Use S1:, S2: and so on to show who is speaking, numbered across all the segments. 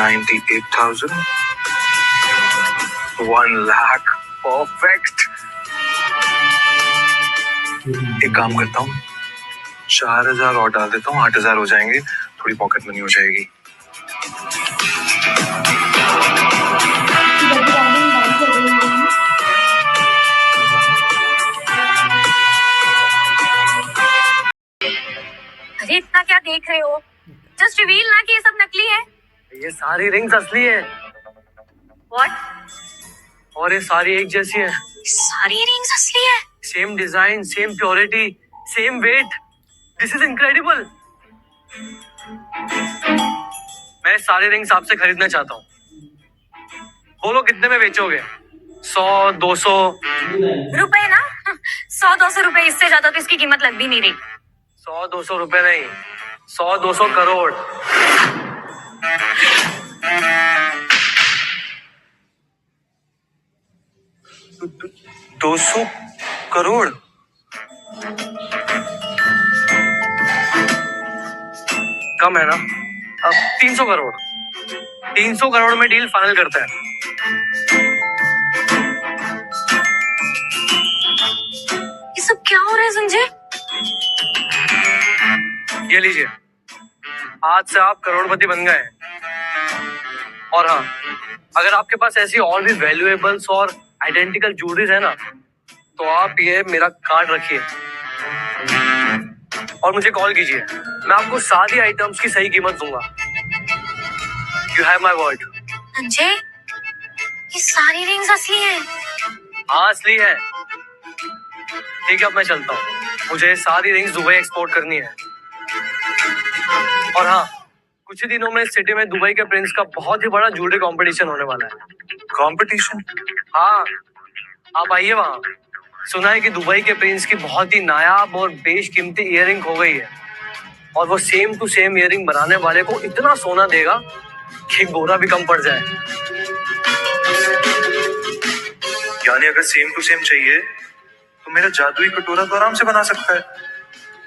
S1: 98,000, 1 lakh, perfect. एक काम करता हूँ, 4,000 और डाल देता हूँ, 8,000 हो जाएंगे, थोड़ी पॉकेट मनी हो जाएगी।
S2: अरे इतना क्या देख रहे हो? जस्ट रिवील ना कि ये सब नकली है।
S3: ये सारी रिंग्स असली है।
S2: What?
S3: और ये सारी एक जैसी है।
S2: सारी रिंग्स असली है?
S3: Same design, same purity, same weight. This is incredible. मैं सारी रिंग्स आपसे खरीदना चाहता हूँ। बोलो कितने में बेचोगे? 100, 200
S2: रुपए ना? 100-200 रुपए, इससे ज्यादा तो इसकी कीमत लग भी नहीं रही।
S3: 100-200 रुपए नहीं, 100-200 करोड़।
S1: $200 करोड़?
S3: कम है ना? अब 300 करोड़। 300 करोड़ में डील फाइनल करते हैं।
S2: ये सब क्या हो रहा है संजय?
S3: ये लीजिए, आज से आप करोड़पति बन गए। और हाँ, अगर आपके पास ऐसी और भी वैल्यूएबल्स और आइडेंटिकल ज्वेलरीज है ना, तो आप ये मेरा कार्ड रखिए और मुझे कॉल कीजिए। मैं आपको सारी आइटम्स की सही कीमत दूंगा। You have my word.
S2: Sanjay, ये सारी रिंग्स असली हैं?
S3: हाँ, असली है। ठीक है, अब मैं चलता हूँ। मुझे सारी रिंग्स दुबई एक्सपोर्ट करनी है। और हाँ, कुछ ही दिनों में इस सिटी में दुबई के प्रिंस का बहुत ही बड़ा ज्वेलरी कंपटीशन होने वाला है।
S1: कंपटीशन?
S3: हाँ, आप आइए वहाँ। सुना है कि दुबई के प्रिंस की बहुत ही नायाब और बेशकीमती इयररिंग हो गई है, और वो सेम टू सेम इयररिंग बनाने वाले को इतना सोना देगा कि गोरा भी कम पड़ जाए।
S1: यानी अगर सेम टू सेम चाहिए तो मेरा जादुई कटोरा तो आराम से बना सकता है।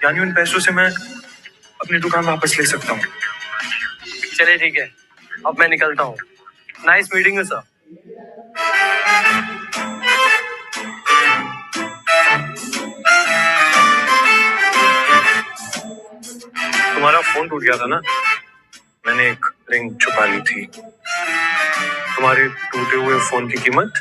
S1: यानी उन पैसों से मैं अपनी दुकान वापस ले सकता हूँ।
S3: चलिए ठीक है, अब मैं निकलता हूँ। Nice meeting you sir.
S1: तुम्हारा फोन टूट गया था ना, मैंने एक रिंग छुपा ली थी। तुम्हारे टूटे हुए फोन की कीमत?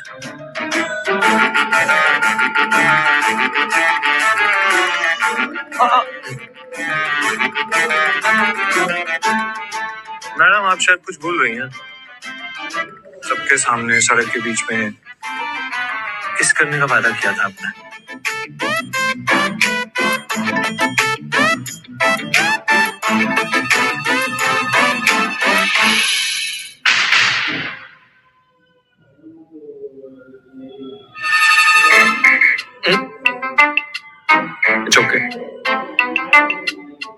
S1: मैडम, आप शायद कुछ भूल रही हैं। सबके सामने सड़क के बीच में किस करने का वादा किया था आपने? It's okay.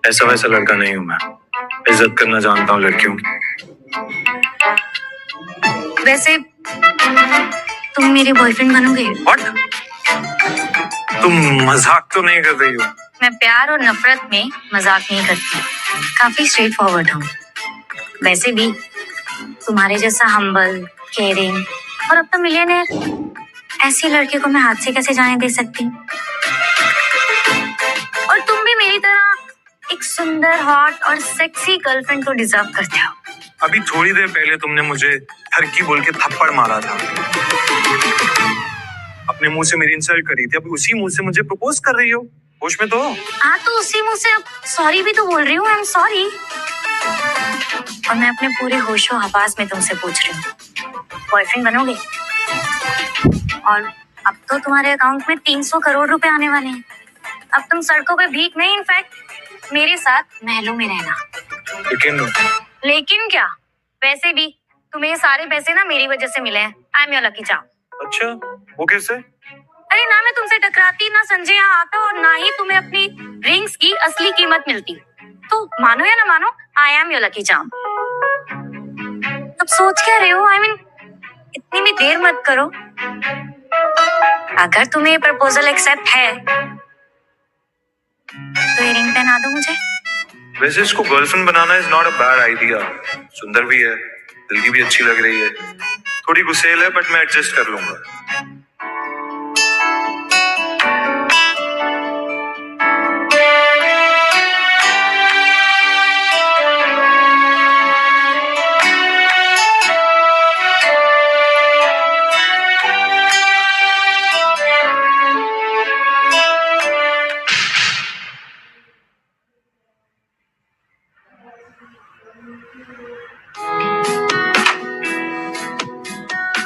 S1: ऐसा वैसा लड़का नहीं हूं मैं। इज्जत करना जानता हूँ लड़कियों की।
S2: वैसे तुम मेरे बॉयफ्रेंड बनोगे?
S1: व्हाट? तुम मजाक तो नहीं कर रही हो?
S2: मैं प्यार और नफरत में मजाक नहीं करती, काफी स्ट्रेट फॉरवर्ड हूँ। वैसे भी तुम्हारे जैसा हम्बल, केयरिंग और अब तो मिलियनेयर ऐसी लड़के को मैं हाथ से कैसे जाने दे सकती हूँ? और तुम भी मेरी तरह एक सुंदर, हॉट और सेक्सी गर्लफ्रेंड को डिजर्व करते हो।
S1: अभी थोड़ी देर पहले तुमने मुझे ठरकी बोल के थप्पड़ मारा था। अपने मुंह से मेरी इंसल्ट करी थी, अभी उसी मुंह से मुझे प्रपोज कर रही हो। होश में तो हो?
S2: हाँ, तो उसी मुंह से अब सॉरी भी तो बोल रही हूँ। I am sorry. और मैं अपने पूरे होशो हवास में तुमसे पूछ रही हूँ, बॉयफ्रेंड बनोगे? और अब तो तुम्हारे अकाउंट में 300 करोड़ रुपए आने वाले हैं। अब तुम सड़कों पे भीख नहीं, इनफैक्ट मेरे साथ महलों में रहना। लेकिन क्या? वैसे भी तुम्हें ये सारे पैसे ना मेरी वजह से मिले हैं। I am your lucky charm.
S1: अच्छा, वो कैसे?
S2: अरे ना मैं तुमसे टकराती, ना संजय यहाँ आता, और ना ही तुम्हें अपनी रिंग्स की असली कीमत मिलती। तो मानो या ना मानो, I am your lucky charm. अब सोच क्या रहे हो? आई मीन, इतनी भी देर मत करो। अगर तुम्हें ये प्रपोजल एक्सेप्ट है तो ये रिंग पहना दो मुझे।
S1: वैसे इसको girlfriend banana is not a bad idea. सुंदर भी है, दिल की भी अच्छी लग रही है, थोड़ी गुस्सेल है बट मैं एडजस्ट कर लूंगा।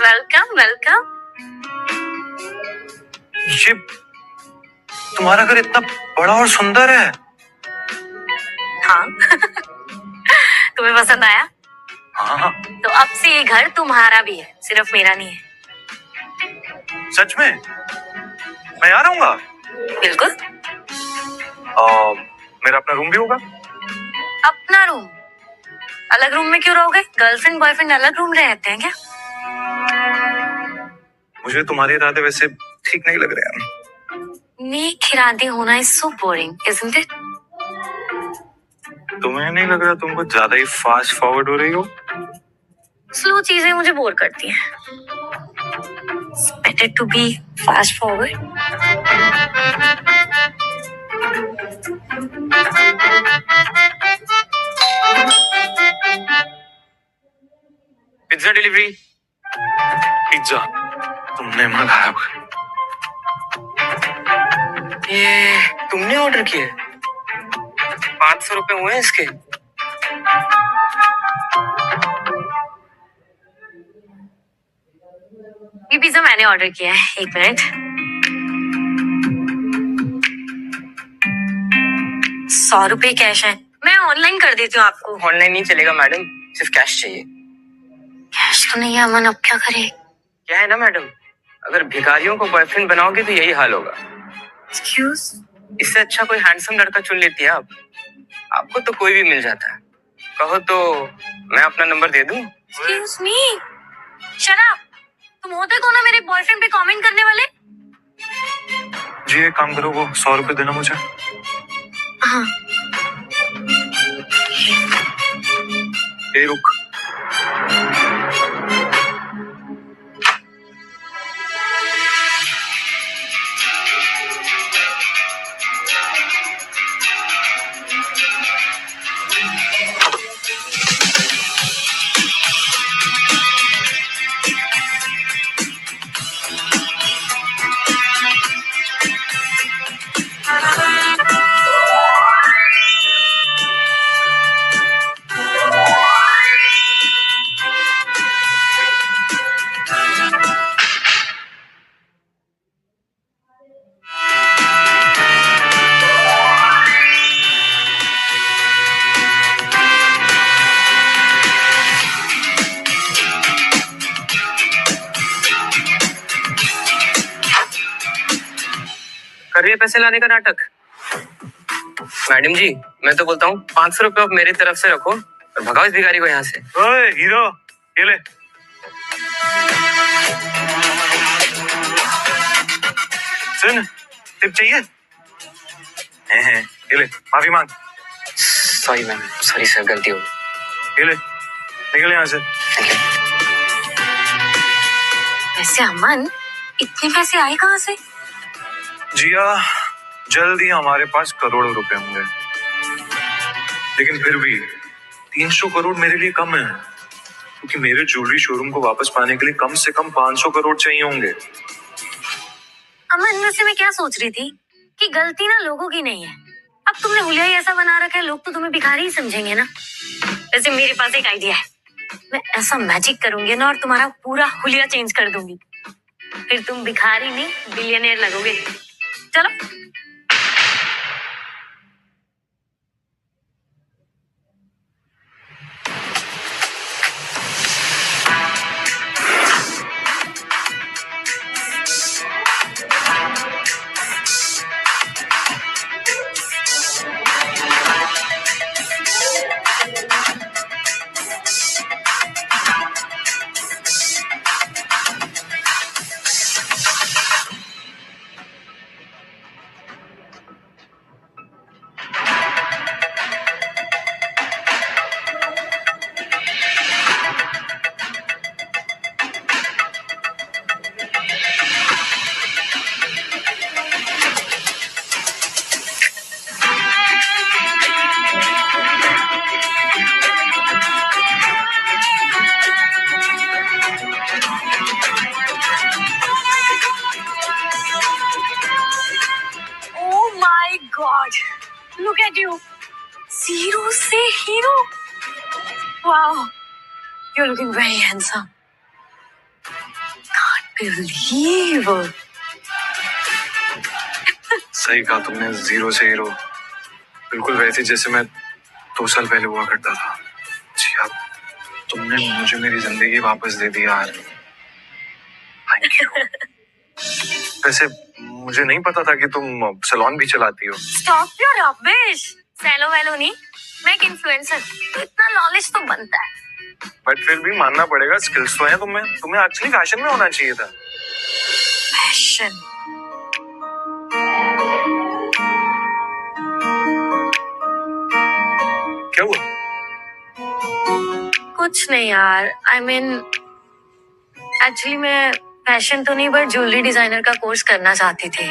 S2: Welcome welcome.
S1: ये तुम्हारा घर इतना बड़ा और सुंदर है।
S2: हाँ तुम्हें पसंद आया?
S1: हाँ,
S2: तो अब से ये घर तुम्हारा भी है, सिर्फ मेरा नहीं है।
S1: सच में? मैं यहाँ रहूंगा?
S2: बिल्कुल।
S1: मेरा अपना रूम भी होगा?
S2: अपना रूम? अलग रूम में क्यों रहोगे? गर्लफ्रेंड बॉयफ्रेंड अलग रूम रहते हैं क्या?
S1: मुझे तुम्हारे इरादे वैसे ठीक नहीं लग रहे हैं।
S2: नेक इरादे होना is so boring, isn't it?
S1: तुम्हें नहीं लग रहा तुम कुछ ज्यादा ही फास्ट फॉरवर्ड हो रही हो?
S2: स्लो चीजें मुझे बोर करती हैं। It's better to be fast forward.
S3: Pizza delivery.
S1: Pizza तुमने मंगाया?
S3: ये तुमने ऑर्डर किया? 500 रुपए हुए हैं इसके।
S2: ये पिज्जा मैंने ऑर्डर किया है, 1 मिनट। 100 रुपए कैश है, मैं ऑनलाइन कर देती हूँ आपको।
S3: ऑनलाइन नहीं चलेगा मैडम, सिर्फ कैश चाहिए।
S2: कैश तो नहीं है अमन, अब क्या करे?
S3: क्या है ना मैडम, अगर भिखारियों को बॉयफ्रेंड बनाओगे तो यही हाल होगा।
S2: एक्सक्यूज?
S3: इससे अच्छा कोई हैंडसम लड़का चुन लेती है आप। आपको तो कोई भी मिल जाता है। कहो तो मैं अपना नंबर दे दूं?
S2: Excuse me, shut up. तुम होते कौन हो मेरे बॉयफ्रेंड पे कमेंट करने वाले?
S1: जी एक काम करो, वो 100 रुपए देना मुझे।
S2: हाँ।
S1: ए रुक,
S3: कर रही है पैसे लाने का नाटक। मैडम जी मैं तो बोलता हूँ 500 रुपए आप मेरी तरफ से रखो और भगाओ इस भिखारी को यहाँ से।
S1: ओए हीरो, ये ले। सुन, टिप चाहिए? ये ले, माफी मांग।
S3: सॉरी मैम, सॉरी सर, गलती हो गई।
S1: ये ले, निकल यहाँ से।
S2: वैसे अमन, इतने पैसे आए कहाँ से?
S1: जिया, जल्दी हमारे पास करोड़ों रुपए होंगे, लेकिन फिर भी 300 करोड़ मेरे लिए कम है, क्योंकि मेरे ज्वेलरी शोरूम को वापस पाने के लिए कम से कम 500 करोड़ चाहिए होंगे।
S2: अमन वैसे मैं क्या सोच रही थी कि गलती ना लोगों की नहीं है। अब तुमने हुलिया ही ऐसा बना रखा है, लोग तो तुम्हें भिखारी ही समझेंगे ना। वैसे मेरे पास एक आइडिया है, मैं ऐसा मैजिक करूंगी ना और तुम्हारा पूरा हुलिया चेंज कर दूंगी, फिर तुम भिखारी नहीं बिलियनियर लगोगे। चलो। at you. Zero से hero. Wow. You're looking very handsome. Can't believe.
S1: सही कहा तुमने, जीरो से हीरो। बिल्कुल वैसे जैसे मैं 2 साल पहले हुआ करता था। जिया, तुमने मुझे मेरी जिंदगी वापस दे दी यार। Thank you. वैसे मुझे नहीं पता था कि तुम सैलून भी चलाती हो।
S2: Stop your rubbish. सैलो वैलो नहीं, मैं एक इन्फ्लुएंसर, तो इतना नॉलेज तो बनता है।
S1: बट फिर भी मानना पड़ेगा, स्किल्स तो है तुम्हें। तुम्हें एक्चुअली फैशन में होना चाहिए था।
S2: फैशन।
S1: क्या हुआ?
S2: कुछ नहीं यार, I mean, एक्चुअली मैं फैशन तो नहीं बट ज्वेलरी डिजाइनर का कोर्स करना चाहती थी।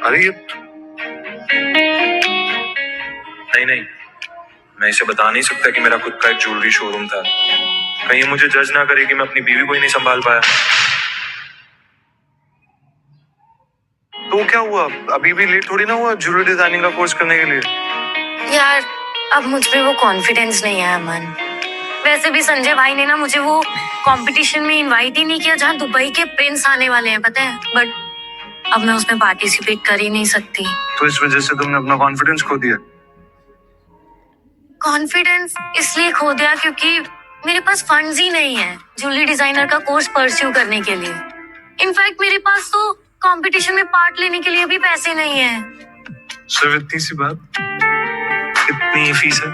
S1: अरे ये नहीं, मैं इसे बता नहीं सकता कि मेरा खुद का एक ज्वेलरी शोरूम था। कहीं मुझे जज ना करे कि मैं अपनी बीवी को ही नहीं संभाल पाया। तो क्या हुआ? अभी भी लेट थोड़ी ना हुआ ज्वेलरी डिजाइनिंग का कोर्स करने के लिए?
S2: यार अब मुझ में वो कॉन्फिडेंस नहीं है अमन। वैसे भी संजय भाई ने ना मुझे वो कंपटीशन में इनवाइट ही नहीं किया जहाँ दुबई के प्रिंस आने वाले हैं, पता है। बट अब मैं उसमें पार्टिसिपेट कर ही नहीं सकती।
S1: तो इस वजह से तुमने अपना कॉन्फिडेंस खो दिया?
S2: कॉन्फिडेंस इसलिए खो दिया क्योंकि मेरे पास फंड्स ही नहीं है ज्वेलरी डिजाइनर का कोर्स परस्यू करने के लिए। इनफैक्ट मेरे पास तो कंपटीशन में पार्ट लेने के लिए भी पैसे नहीं है।
S1: सिर्फ इतनी सी बात? कितनी फीस है?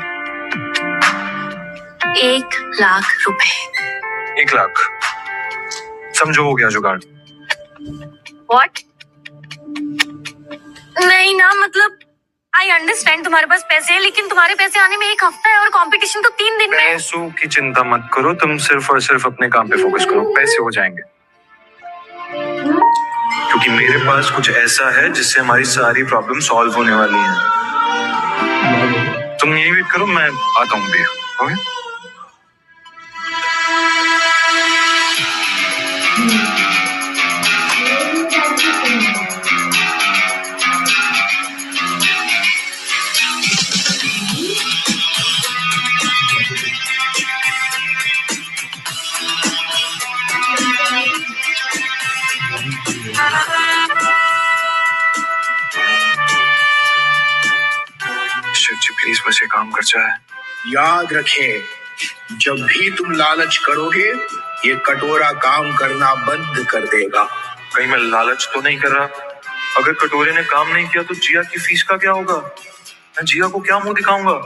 S2: 1 लाख रुपए।
S1: 1 लाख? समझो हो गया जुगाड़।
S2: What? नहीं ना, मतलब आई अंडरस्टैंड तुम्हारे पास पैसे हैं, लेकिन तुम्हारे पैसे आने में 1 हफ्ता है और कंपटीशन तो 3 दिन में है।
S1: पैसों की चिंता मत करो, तुम सिर्फ और सिर्फ अपने काम पे फोकस करो, पैसे हो जाएंगे। क्योंकि मेरे पास कुछ ऐसा है जिससे हमारी सारी प्रॉब्लम सॉल्व होने वाली है। तुम यही वेट करो, मैं आता हूँ भैया। ओके? शिव जी प्लीज बस ये काम कर जाए।
S4: याद रखें, जब भी तुम लालच करोगे ये कटोरा काम करना बंद कर देगा।
S1: कहीं मैं लालच तो नहीं कर रहा? अगर कटोरे ने काम नहीं किया तो जिया की फीस का क्या होगा? मैं जिया को क्या मुंह दिखाऊंगा?